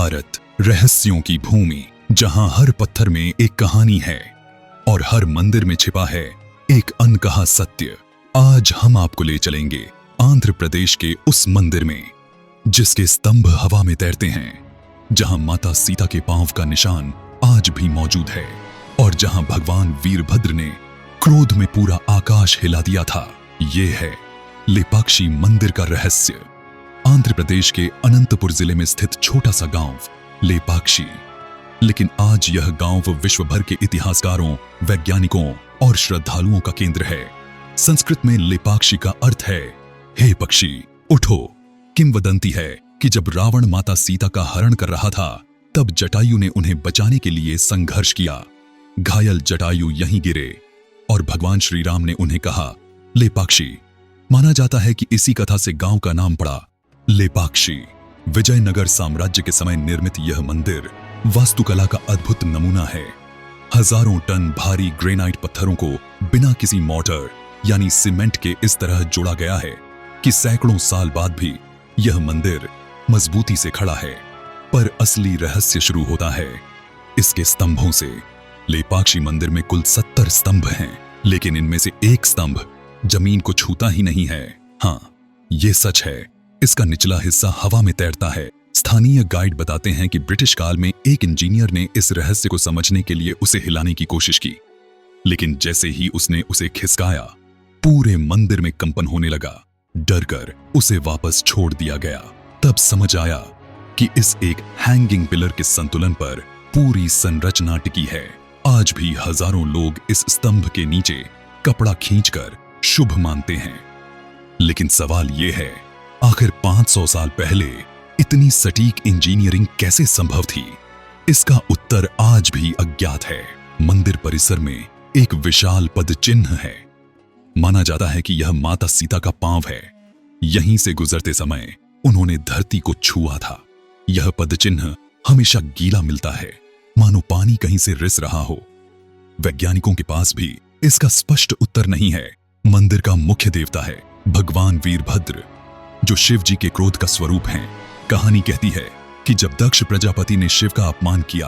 भारत रहस्यों की भूमि, जहां हर पत्थर में एक कहानी है और हर मंदिर में छिपा है एक अनकहा सत्य। आज हम आपको ले चलेंगे आंध्र प्रदेश के उस मंदिर में जिसके स्तंभ हवा में तैरते हैं, जहां माता सीता के पांव का निशान आज भी मौजूद है और जहां भगवान वीरभद्र ने क्रोध में पूरा आकाश हिला दिया था। ये है लेपाक्षी मंदिर का रहस्य। आंध्र प्रदेश के अनंतपुर जिले में स्थित छोटा सा गांव लेपाक्षी, लेकिन आज यह गांव विश्व भर के इतिहासकारों, वैज्ञानिकों और श्रद्धालुओं का केंद्र है। संस्कृत में लेपाक्षी का अर्थ है हे पक्षी उठो। किंवदंती है कि जब रावण माता सीता का हरण कर रहा था, तब जटायु ने उन्हें बचाने के लिए संघर्ष किया। घायल जटायु यहीं गिरे और भगवान श्री राम ने उन्हें कहा लेपाक्षी। माना जाता है कि इसी कथा से गांव का नाम पड़ा लेपाक्षी। विजयनगर साम्राज्य के समय निर्मित यह मंदिर वास्तुकला का अद्भुत नमूना है। हजारों टन भारी ग्रेनाइट पत्थरों को बिना किसी मोर्टर यानी सीमेंट के इस तरह जोड़ा गया है कि सैकड़ों साल बाद भी यह मंदिर मजबूती से खड़ा है। पर असली रहस्य शुरू होता है इसके स्तंभों से। लेपाक्षी मंदिर में कुल 70 स्तंभ हैं, लेकिन इनमें से एक स्तंभ जमीन को छूता ही नहीं है। हाँ, ये सच है, इसका निचला हिस्सा हवा में तैरता है। स्थानीय गाइड बताते हैं कि ब्रिटिश काल में एक इंजीनियर ने इस रहस्य को समझने के लिए उसे हिलाने की कोशिश की, लेकिन जैसे ही उसने उसे खिसकाया, पूरे मंदिर में कंपन होने लगा। डर कर उसे वापस छोड़ दिया गया। तब समझ आया कि इस एक हैंगिंग पिलर के संतुलन पर पूरी संरचना टिकी है। आज भी हजारों लोग इस स्तंभ के नीचे कपड़ा खींचकर शुभ मानते हैं। लेकिन सवाल यह है, आखिर 500 साल पहले इतनी सटीक इंजीनियरिंग कैसे संभव थी? इसका उत्तर आज भी अज्ञात है। मंदिर परिसर में एक विशाल पद चिन्ह है। माना जाता है कि यह माता सीता का पांव है। यहीं से गुजरते समय उन्होंने धरती को छुआ था। यह पद चिन्ह हमेशा गीला मिलता है, मानो पानी कहीं से रिस रहा हो। वैज्ञानिकों के पास भी इसका स्पष्ट उत्तर नहीं है। मंदिर का मुख्य देवता है भगवान वीरभद्र, जो शिव जी के क्रोध का स्वरूप हैं। कहानी कहती है कि जब दक्ष प्रजापति ने शिव का अपमान किया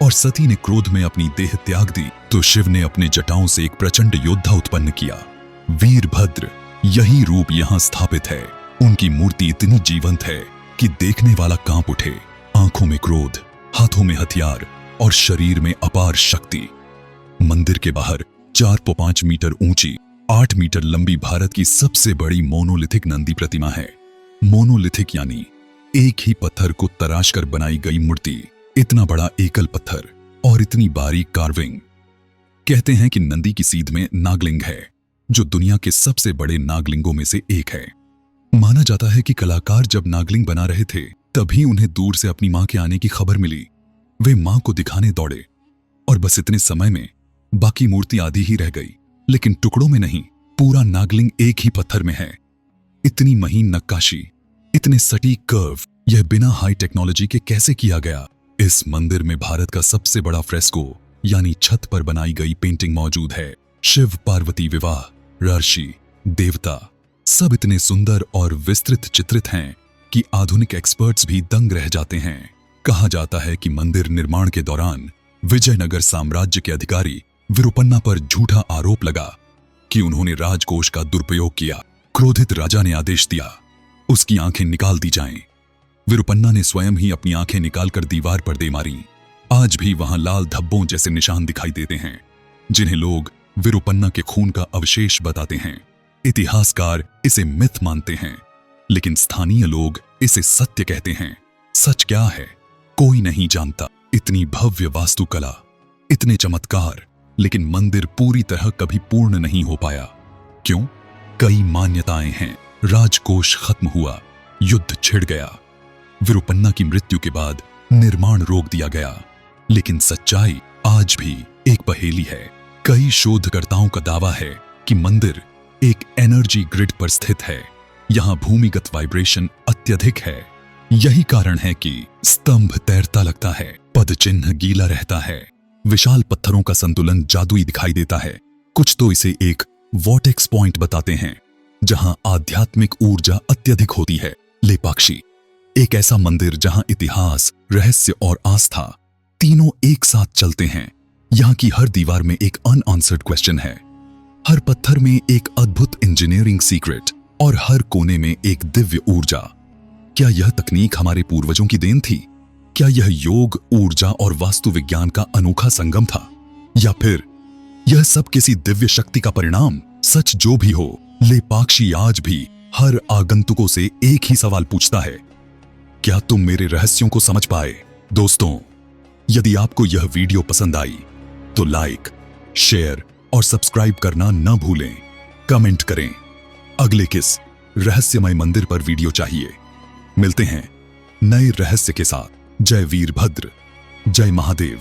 और सती ने क्रोध में अपनी देह त्याग दी, तो शिव ने अपने जटाओं से एक प्रचंड योद्धा उत्पन्न किया। वीरभद्र यही रूप यहां स्थापित है। उनकी मूर्ति इतनी जीवंत है कि देखने वाला कांप उठे। आंखों में क्रोध, हाथों में हथियार और शरीर में अपार शक्ति। मंदिर के बाहर 4.5 मीटर ऊंची, 8 मीटर लंबी भारत की सबसे बड़ी मोनोलिथिक नंदी प्रतिमा है। मोनोलिथिक यानी एक ही पत्थर को तराश कर बनाई गई मूर्ति। इतना बड़ा एकल पत्थर और इतनी बारीक कार्विंग। कहते हैं कि नंदी की सीध में नागलिंग है, जो दुनिया के सबसे बड़े नागलिंगों में से एक है। माना जाता है कि कलाकार जब नागलिंग बना रहे थे, तभी उन्हें दूर से अपनी मां के आने की खबर मिली। वे मां को दिखाने दौड़े और बस इतने समय में बाकी मूर्ति आधी ही रह गई, लेकिन टुकड़ों में नहीं, पूरा नागलिंग एक ही पत्थर में है। इतनी महीन नक्काशी, इतने सटीक कर्व, यह बिना हाई टेक्नोलॉजी के कैसे किया गया? इस मंदिर में भारत का सबसे बड़ा फ्रेस्को यानी छत पर बनाई गई पेंटिंग मौजूद है। शिव पार्वती विवाह, ऋषि देवता, सब इतने सुंदर और विस्तृत चित्रित हैं कि आधुनिक एक्सपर्ट्स भी दंग रह जाते हैं। कहा जाता है कि मंदिर निर्माण के दौरान विजयनगर साम्राज्य के अधिकारी विरुपन्ना पर झूठा आरोप लगा कि उन्होंने राजकोष का दुरुपयोग किया। क्रोधित राजा ने आदेश दिया उसकी आंखें निकाल दी जाएं। विरुपन्ना ने स्वयं ही अपनी आंखें निकालकर दीवार पर दे मारी। आज भी वहां लाल धब्बों जैसे निशान दिखाई देते हैं, जिन्हें लोग विरुपन्ना के खून का अवशेष बताते हैं। इतिहासकार इसे मिथ मानते हैं, लेकिन स्थानीय लोग इसे सत्य कहते हैं। सच क्या है कोई नहीं जानता। इतनी भव्य वास्तुकला, इतने चमत्कार, लेकिन मंदिर पूरी तरह कभी पूर्ण नहीं हो पाया। क्यों? कई मान्यताएं हैं। राजकोष खत्म हुआ, युद्ध छिड़ गया, विरुपन्ना की मृत्यु के बाद निर्माण रोक दिया गया। लेकिन सच्चाई आज भी एक पहेली है। कई शोधकर्ताओं का दावा है कि मंदिर एक एनर्जी ग्रिड पर स्थित है। यहां भूमिगत वाइब्रेशन अत्यधिक है। यही कारण है कि स्तंभ तैरता लगता है, पद चिन्ह गीला रहता है, विशाल पत्थरों का संतुलन जादुई दिखाई देता है। कुछ तो इसे एक वॉटेक्स पॉइंट बताते हैं, जहां आध्यात्मिक ऊर्जा अत्यधिक होती है। लेपाक्षी एक ऐसा मंदिर जहां इतिहास, रहस्य और आस्था तीनों एक साथ चलते हैं। यहाँ की हर दीवार में एक अनआंसर्ड क्वेश्चन है, हर पत्थर में एक अद्भुत इंजीनियरिंग सीक्रेट और हर कोने में एक दिव्य ऊर्जा। क्या यह तकनीक हमारे पूर्वजों की देन थी? क्या यह योग, ऊर्जा और वास्तु विज्ञान का अनोखा संगम था? या फिर यह सब किसी दिव्य शक्ति का परिणाम? सच जो भी हो, लेपाक्षी आज भी हर आगंतुकों से एक ही सवाल पूछता है, क्या तुम मेरे रहस्यों को समझ पाए? दोस्तों, यदि आपको यह वीडियो पसंद आई तो लाइक, शेयर और सब्सक्राइब करना न भूलें। कमेंट करें अगले किस रहस्यमय मंदिर पर वीडियो चाहिए। मिलते हैं नए रहस्य के साथ। जय वीरभद्र, जय महादेव।